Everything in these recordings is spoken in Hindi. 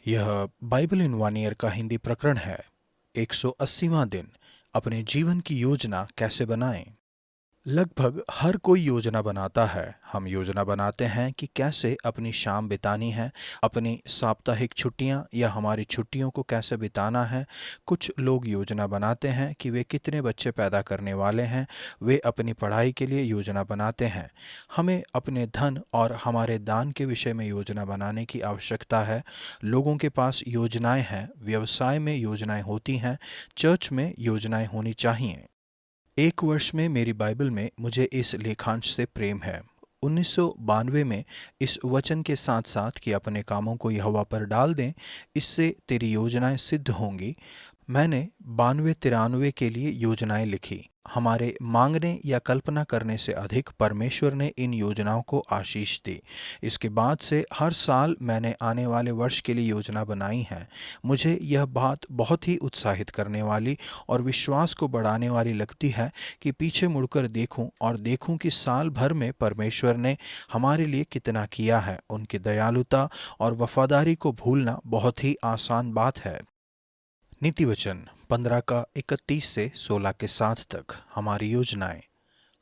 यह बाइबल इन वन ईयर का हिंदी प्रकरण है। 180वां दिन। अपने जीवन की योजना कैसे बनाएं। लगभग हर कोई योजना बनाता है। हम योजना बनाते हैं कि कैसे अपनी शाम बितानी है, अपनी साप्ताहिक छुट्टियां या हमारी छुट्टियों को कैसे बिताना है। कुछ लोग योजना बनाते हैं कि वे कितने बच्चे पैदा करने वाले हैं। वे अपनी पढ़ाई के लिए योजना बनाते हैं। हमें अपने धन और हमारे दान के विषय में योजना बनाने की आवश्यकता है। लोगों के पास योजनाएं हैं, व्यवसाय में योजनाएं होती हैं, चर्च में योजनाएं होनी चाहिए। एक वर्ष में मेरी बाइबल में मुझे इस लेखांश से प्रेम है। 1992 में इस वचन के साथ साथ कि अपने कामों को यहोवा पर डाल दें, इससे तेरी योजनाएं सिद्ध होंगी। मैंने 92-93 के लिए योजनाएं लिखी। हमारे मांगने या कल्पना करने से अधिक परमेश्वर ने इन योजनाओं को आशीष दी। इसके बाद से हर साल मैंने आने वाले वर्ष के लिए योजना बनाई है। मुझे यह बात बहुत ही उत्साहित करने वाली और विश्वास को बढ़ाने वाली लगती है कि पीछे मुड़कर देखूं और देखूं कि साल भर में परमेश्वर ने हमारे लिए कितना किया है। उनकी दयालुता और वफादारी को भूलना बहुत ही आसान बात है। नीति वचन 15 का 31 से 16 के 7 तक। हमारी योजनाएं।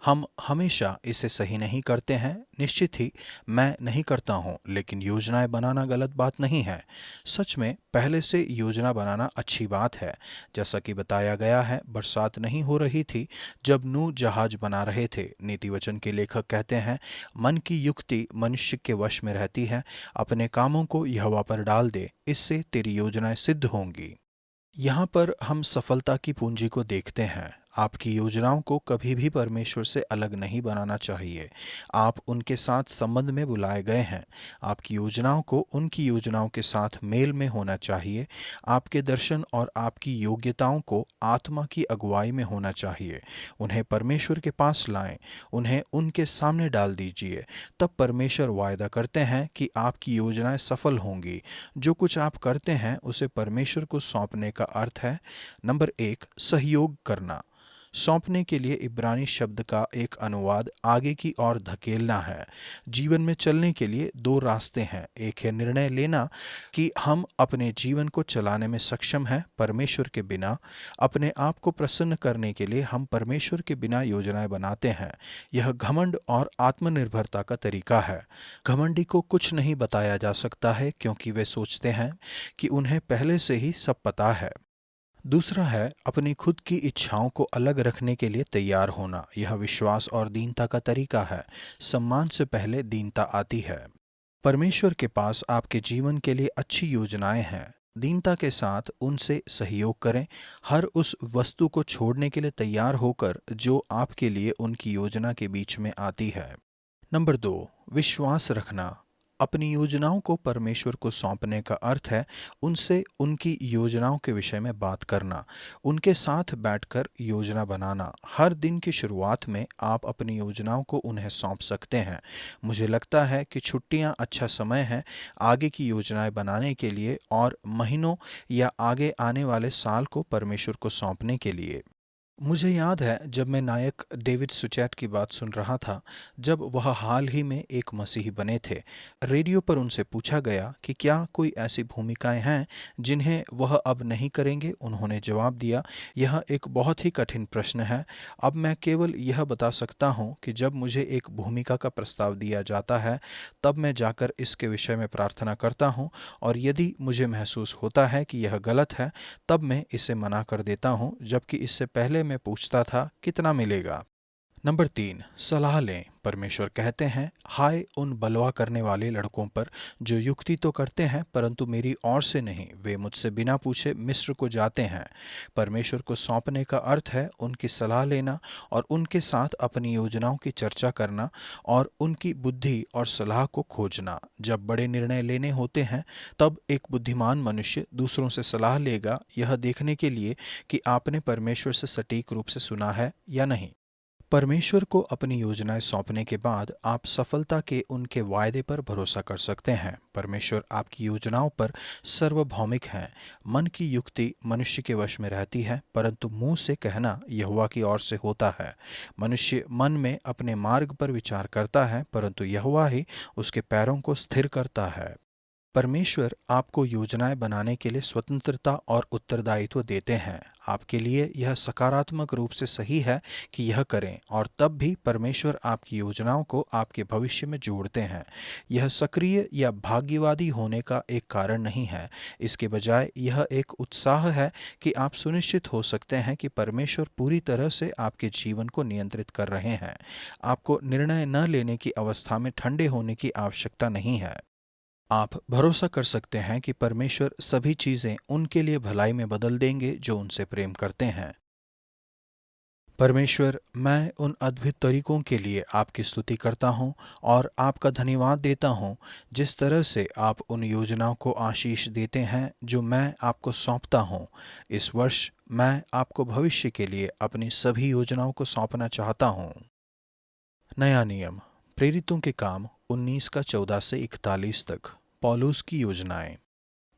हम हमेशा इसे सही नहीं करते हैं। निश्चित ही मैं नहीं करता हूं, लेकिन योजनाएं बनाना गलत बात नहीं है। सच में पहले से योजना बनाना अच्छी बात है। जैसा कि बताया गया है, बरसात नहीं हो रही थी जब नूह जहाज बना रहे थे। नीति वचन के लेखक कहते हैं, मन की युक्ति मनुष्य के वश में रहती है। अपने कामों को यहोवा पर डाल दे, इससे तेरी योजनाएं सिद्ध होंगी। यहाँ पर हम सफलता की पूंजी को देखते हैं। आपकी योजनाओं को कभी भी परमेश्वर से अलग नहीं बनाना चाहिए। आप उनके साथ संबंध में बुलाए गए हैं। आपकी योजनाओं को उनकी योजनाओं के साथ मेल में होना चाहिए। आपके दर्शन और आपकी योग्यताओं को आत्मा की अगुवाई में होना चाहिए। उन्हें परमेश्वर के पास लाएं, उन्हें उनके सामने डाल दीजिए। तब परमेश्वर वायदा करते हैं कि आपकी योजनाएं सफल होंगी। जो कुछ आप करते हैं उसे परमेश्वर को सौंपने का अर्थ है। नंबर 1, सहयोग करना। सौंपने के लिए इब्रानी शब्द का एक अनुवाद आगे की ओर धकेलना है। जीवन में चलने के लिए दो रास्ते हैं। एक है निर्णय लेना कि हम अपने जीवन को चलाने में सक्षम हैं परमेश्वर के बिना। अपने आप को प्रसन्न करने के लिए हम परमेश्वर के बिना योजनाएं बनाते हैं। यह घमंड और आत्मनिर्भरता का तरीका है। घमंडी को कुछ नहीं बताया जा सकता है क्योंकि वे सोचते हैं कि उन्हें पहले से ही सब पता है। दूसरा है अपनी खुद की इच्छाओं को अलग रखने के लिए तैयार होना। यह विश्वास और दीनता का तरीका है। सम्मान से पहले दीनता आती है। परमेश्वर के पास आपके जीवन के लिए अच्छी योजनाएं हैं। दीनता के साथ उनसे सहयोग करें। हर उस वस्तु को छोड़ने के लिए तैयार होकर जो आपके लिए उनकी योजना के बीच में आती है। नंबर 2, विश्वास रखना। अपनी योजनाओं को परमेश्वर को सौंपने का अर्थ है उनसे उनकी योजनाओं के विषय में बात करना, उनके साथ बैठकर योजना बनाना। हर दिन की शुरुआत में आप अपनी योजनाओं को उन्हें सौंप सकते हैं। मुझे लगता है कि छुट्टियां अच्छा समय है आगे की योजनाएं बनाने के लिए और महीनों या आगे आने वाले साल को परमेश्वर को सौंपने के लिए। मुझे याद है जब मैं नायक डेविड सुचैट की बात सुन रहा था, जब वह हाल ही में एक मसीही बने थे। रेडियो पर उनसे पूछा गया कि क्या कोई ऐसी भूमिकाएं हैं जिन्हें वह अब नहीं करेंगे। उन्होंने जवाब दिया, यह एक बहुत ही कठिन प्रश्न है। अब मैं केवल यह बता सकता हूं कि जब मुझे एक भूमिका का प्रस्ताव दिया जाता है, तब मैं जाकर इसके विषय में प्रार्थना करता हूं, और यदि मुझे महसूस होता है कि यह गलत है, तब मैं इसे मना कर देता हूं, जबकि इससे पहले मैं पूछता था कितना मिलेगा। नंबर 3, सलाह लें। परमेश्वर कहते हैं, हाय उन बलवा करने वाले लड़कों पर जो युक्ति तो करते हैं परंतु मेरी ओर से नहीं। वे मुझसे बिना पूछे मिस्र को जाते हैं। परमेश्वर को सौंपने का अर्थ है उनकी सलाह लेना और उनके साथ अपनी योजनाओं की चर्चा करना और उनकी बुद्धि और सलाह को खोजना। जब बड़े निर्णय लेने होते हैं, तब एक बुद्धिमान मनुष्य दूसरों से सलाह लेगा, यह देखने के लिए कि आपने परमेश्वर से सटीक रूप से सुना है या नहीं। परमेश्वर को अपनी योजनाएं सौंपने के बाद आप सफलता के उनके वायदे पर भरोसा कर सकते हैं। परमेश्वर आपकी योजनाओं पर सार्वभौमिक हैं। मन की युक्ति मनुष्य के वश में रहती है, परंतु मुंह से कहना यहोवा की ओर से होता है। मनुष्य मन में अपने मार्ग पर विचार करता है, परंतु यहोवा ही उसके पैरों को स्थिर करता है। परमेश्वर आपको योजनाएं बनाने के लिए स्वतंत्रता और उत्तरदायित्व देते हैं। आपके लिए यह सकारात्मक रूप से सही है कि यह करें, और तब भी परमेश्वर आपकी योजनाओं को आपके भविष्य में जोड़ते हैं। यह सक्रिय या भाग्यवादी होने का एक कारण नहीं है। इसके बजाय यह एक उत्साह है कि आप सुनिश्चित हो सकते हैं कि परमेश्वर पूरी तरह से आपके जीवन को नियंत्रित कर रहे हैं। आपको निर्णय न लेने की अवस्था में ठंडे होने की आवश्यकता नहीं है। आप भरोसा कर सकते हैं कि परमेश्वर सभी चीजें उनके लिए भलाई में बदल देंगे जो उनसे प्रेम करते हैं। परमेश्वर, मैं उन अद्भुत तरीकों के लिए आपकी स्तुति करता हूँ और आपका धन्यवाद देता हूँ जिस तरह से आप उन योजनाओं को आशीष देते हैं जो मैं आपको सौंपता हूँ। इस वर्ष मैं आपको भविष्य के लिए अपनी सभी योजनाओं को सौंपना चाहता हूँ। नया नियम, प्रेरितों के काम 19 का 14 से 41 तक। पौलुस की योजनाएं।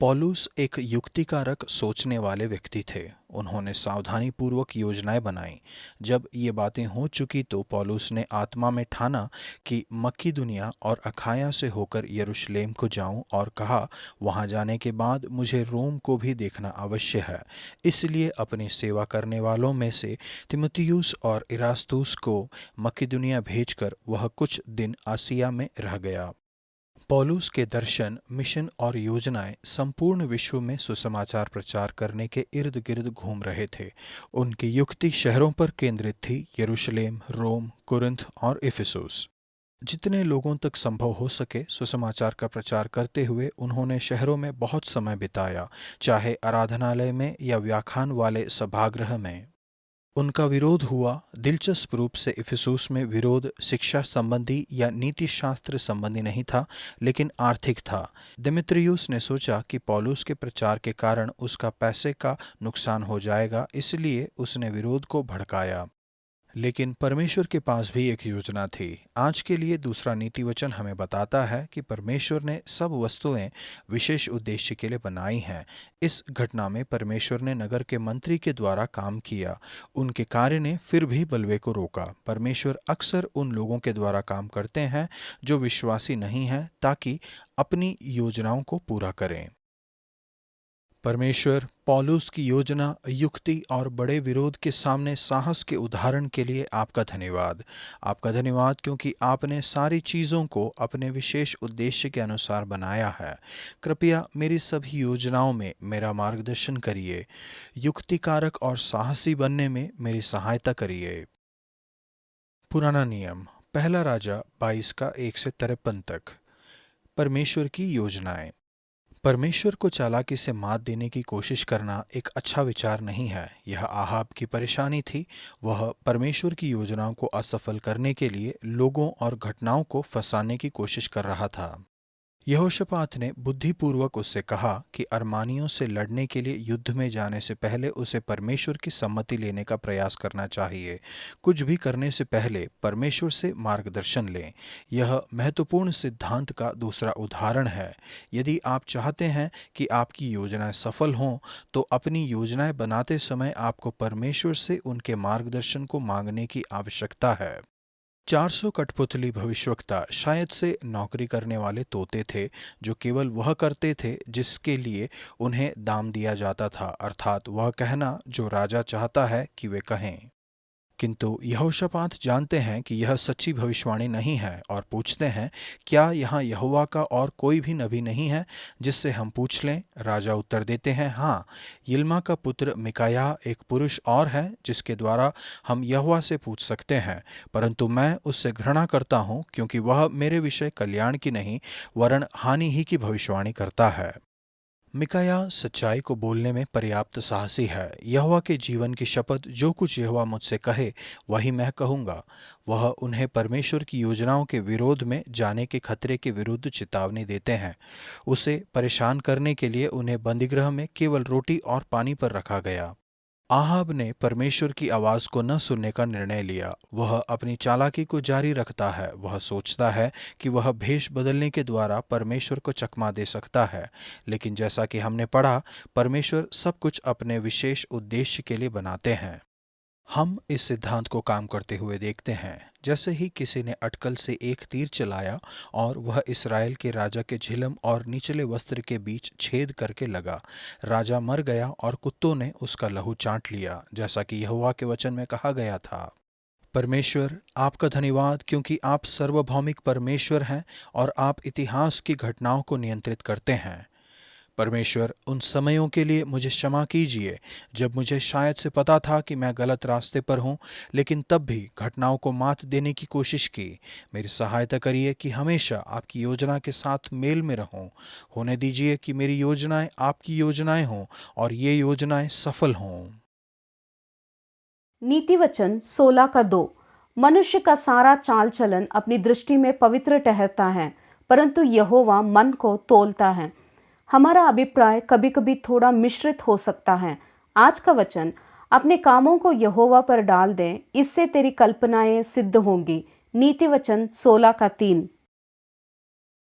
पौलुस एक युक्तिकारक सोचने वाले व्यक्ति थे। उन्होंने सावधानी पूर्वक योजनाएं बनाई। जब ये बातें हो चुकी तो पौलुस ने आत्मा में ठाना कि मक्किदुनिया और अखाया से होकर यरूशलेम को जाऊं, और कहा, वहां जाने के बाद मुझे रोम को भी देखना अवश्य है। इसलिए अपनी सेवा करने वालों में से तिमुथियुस और इरास्तुस को मक्किदुनिया भेजकर वह कुछ दिन आसिया में रह गया। पौलुस के दर्शन, मिशन और योजनाएं संपूर्ण विश्व में सुसमाचार प्रचार करने के इर्द गिर्द घूम रहे थे। उनकी युक्ति शहरों पर केंद्रित थी: यरूशलेम, रोम, कुरिन्थ और इफिसुस। जितने लोगों तक संभव हो सके सुसमाचार का प्रचार करते हुए उन्होंने शहरों में बहुत समय बिताया, चाहे आराधनालय में या व्याख्यान वाले सभागृह में। उनका विरोध हुआ। दिलचस्प रूप से इफिसुस में विरोध शिक्षा संबंधी या नीति शास्त्र संबंधी नहीं था, लेकिन आर्थिक था। दिमित्रियुस ने सोचा कि पौलुस के प्रचार के कारण उसका पैसे का नुकसान हो जाएगा, इसलिए उसने विरोध को भड़काया। लेकिन परमेश्वर के पास भी एक योजना थी। आज के लिए दूसरा नीति वचन हमें बताता है कि परमेश्वर ने सब वस्तुएं विशेष उद्देश्य के लिए बनाई हैं। इस घटना में परमेश्वर ने नगर के मंत्री के द्वारा काम किया। उनके कार्य ने फिर भी बलवे को रोका। परमेश्वर अक्सर उन लोगों के द्वारा काम करते हैं जो विश्वासी नहीं हैं, ताकि अपनी योजनाओं को पूरा करें। परमेश्वर, पौलुस की योजना, युक्ति और बड़े विरोध के सामने साहस के उदाहरण के लिए आपका धन्यवाद। आपका धन्यवाद क्योंकि आपने सारी चीज़ों को अपने विशेष उद्देश्य के अनुसार बनाया है। कृपया मेरी सभी योजनाओं में मेरा मार्गदर्शन करिए। युक्तिकारक और साहसी बनने में मेरी सहायता करिए। पुराना नियम, पहला राजा 22 का 1 से 53 तक। परमेश्वर की योजनाएं। परमेश्वर को चालाकी से मात देने की कोशिश करना एक अच्छा विचार नहीं है। यह आहाब की परेशानी थी। वह परमेश्वर की योजनाओं को असफल करने के लिए लोगों और घटनाओं को फंसाने की कोशिश कर रहा था। यहोशापात ने बुद्धिपूर्वक उससे कहा कि अरमानियों से लड़ने के लिए युद्ध में जाने से पहले उसे परमेश्वर की सम्मति लेने का प्रयास करना चाहिए। कुछ भी करने से पहले परमेश्वर से मार्गदर्शन लें। यह महत्वपूर्ण सिद्धांत का दूसरा उदाहरण है। यदि आप चाहते हैं कि आपकी योजनाएं सफल हों, तो अपनी योजनाएं बनाते समय आपको परमेश्वर से उनके मार्गदर्शन को मांगने की आवश्यकता है। 400 कठपुतली भविष्यवक्ता शायद से नौकरी करने वाले तोते थे, जो केवल वह करते थे जिसके लिए उन्हें दाम दिया जाता था, अर्थात वह कहना जो राजा चाहता है कि वे कहें। किंतु यहोशापात जानते हैं कि यह सच्ची भविष्यवाणी नहीं है और पूछते हैं, क्या यहाँ यहोवा का और कोई भी नबी नहीं है जिससे हम पूछ लें? राजा उत्तर देते हैं, हाँ, यिल्मा का पुत्र मिकायाह एक पुरुष और है जिसके द्वारा हम यहोवा से पूछ सकते हैं, परंतु मैं उससे घृणा करता हूँ क्योंकि वह मेरे विषय कल्याण की नहीं वरन हानि ही की भविष्यवाणी करता है। मिकायाह सच्चाई को बोलने में पर्याप्त साहसी है। यहोवा के जीवन की शपथ, जो कुछ यहोवा मुझसे कहे वही मैं कहूँगा। वह उन्हें परमेश्वर की योजनाओं के विरोध में जाने के खतरे के विरुद्ध चेतावनी देते हैं। उसे परेशान करने के लिए उन्हें बंदीगृह में केवल रोटी और पानी पर रखा गया। आहाब ने परमेश्वर की आवाज को न सुनने का निर्णय लिया। वह अपनी चालाकी को जारी रखता है। वह सोचता है कि वह भेष बदलने के द्वारा परमेश्वर को चकमा दे सकता है, लेकिन जैसा कि हमने पढ़ा, परमेश्वर सब कुछ अपने विशेष उद्देश्य के लिए बनाते हैं। हम इस सिद्धांत को काम करते हुए देखते हैं। जैसे ही किसी ने अटकल से एक तीर चलाया और वह इस्राएल के राजा के झिलम और निचले वस्त्र के बीच छेद करके लगा, राजा मर गया और कुत्तों ने उसका लहू चाट लिया, जैसा कि यहोवा के वचन में कहा गया था। परमेश्वर, आपका धन्यवाद क्योंकि आप सार्वभौमिक परमेश्वर हैं और आप इतिहास की घटनाओं को नियंत्रित करते हैं। परमेश्वर, उन समयों के लिए मुझे क्षमा कीजिए जब मुझे शायद से पता था कि मैं गलत रास्ते पर हूं, लेकिन तब भी घटनाओं को मात देने की कोशिश की। मेरी सहायता करिए कि हमेशा आपकी योजना के साथ मेल में रहूं। होने दीजिए कि मेरी योजनाएं आपकी योजनाएं हों और ये योजनाएं सफल हों। नीति वचन 16 का 2। मनुष्य का सारा चाल चलन अपनी दृष्टि में पवित्र ठहरता है, परंतु यहोवा मन को तौलता है। हमारा अभिप्राय कभी कभी थोड़ा मिश्रित हो सकता है। आज का वचन, अपने कामों को यहोवा पर डाल दे, इससे तेरी कल्पनाएं सिद्ध होंगी। नीति वचन 16 का 3।